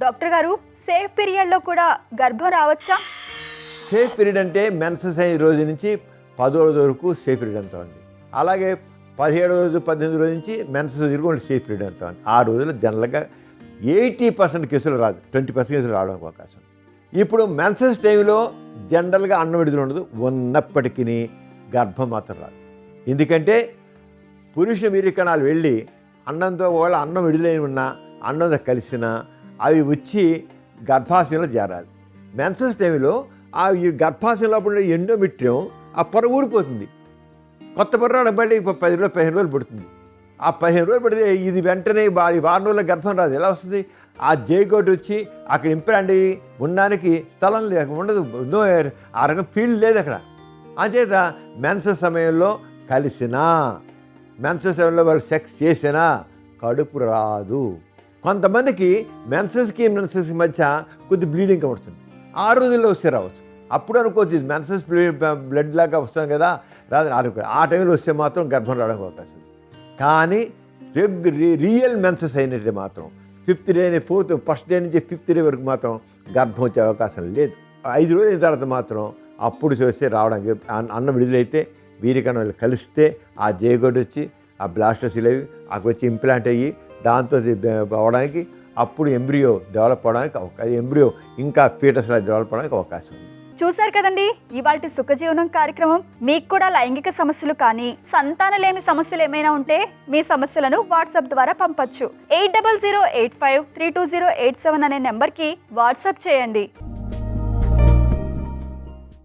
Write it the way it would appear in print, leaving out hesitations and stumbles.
Doctor గారు safe పీరియడ్లో కూడా గర్భం రావచ్చా? సేఫ్ పీరియడ్ అంటే మెన్సెస్ అయిన రోజు నుంచి 10వ రోజు వరకు సేఫ్ పీరియడ్ అంతా ఉంది. అలాగే 17వ రోజు 18వ రోజు నుంచి మెన్సెస్ వరకు సేఫ్ పీరియడ్ అంతా ఉంది. ఆ రోజుల్లో జనరల్గా 80% కేసులు రాదు, 20% కేసులు రావడానికి అవకాశం. ఇప్పుడు మెన్సెస్ టైంలో జనరల్గా అన్నం విడుదల ఉండదు, ఉన్నప్పటికీ గర్భం మాత్రం రాదు. ఎందుకంటే పురుష వీర్యకణాలు వెళ్ళి అన్నంతో ఒకవేళ అన్నం విడుదలై ఉన్నా అన్నంతో కలిసినా అవి వచ్చి గర్భాశయంలో చేరాలి. మెన్సెస్ టైంలో ఆ ఈ గర్భాశయం లోపల ఎండోమెట్రియం ఆ పొర ఊడిపోతుంది, కొత్త పొర మళ్ళీ 15 రోజులు పడుతుంది. ఆ 15 రోజులు పడితే ఇది వెంటనే ఈ వారం రోజుల గర్భం రాదు. ఎలా వస్తుంది? ఆ జైగోట్ వచ్చి అక్కడ ఇంప్లాంట్ అయ్యి ఉండడానికి స్థలం లేదు, ఉండదు, ఆ రకం ఫీల్డ్ లేదు అక్కడ. అంచేత మెన్సెస్ సమయంలో కలిసినా మెన్సెస్ సమయంలో వాళ్ళు సెక్స్ చేసినా కడుపు రాదు. కొంతమందికి మెన్సెస్కి మధ్య కొద్ది బ్లీడింగ్ పడుతుంది, ఆ రోజుల్లో వస్తే రావచ్చు. అప్పుడు అనుకోవచ్చు ఇది మెన్సెస్ బ్లడ్ లాగా వస్తుంది కదా, రాదని అనుకో. ఆ టైంలో వస్తే మాత్రం గర్భం రావడానికి అవకాశం ఉంది. కానీ రియల్ మెన్సెస్ అయినట్టే మాత్రం 5th డే, ఫస్ట్ డే నుంచి 5th డే వరకు మాత్రం గర్భం వచ్చే అవకాశం లేదు. 5 రోజులు అయిన తర్వాత మాత్రం అప్పుడు చూస్తే రావడానికి అన్నం విడుదలైతే వీరికణాలు కలిస్తే ఆ జేగోడ్ వచ్చి ఆ బ్లాస్టోసిల్ అవి అక్కడ వచ్చి ఇంప్లాంట్ అయ్యి దాంతో అవడానికి అప్పుడు ఎంబ్రియో డెవలప్ అవడానికి ఎంబ్రియో ఇంకా ఫీటస్లా డెవలప్ అవడానికి అవకాశం ఉంది. చూశారు కదండి ఇవాల్టి సుఖజీవనం కార్యక్రమం. మీకు కూడా లైంగిక సమస్యలు కానీ సంతానలేమి సమస్యలు ఏమైనా ఉంటే మీ సమస్యలను వాట్సాప్ ద్వారా పంపొచ్చు. 8008532087 అనే నెంబర్కి వాట్సాప్ చేయండి.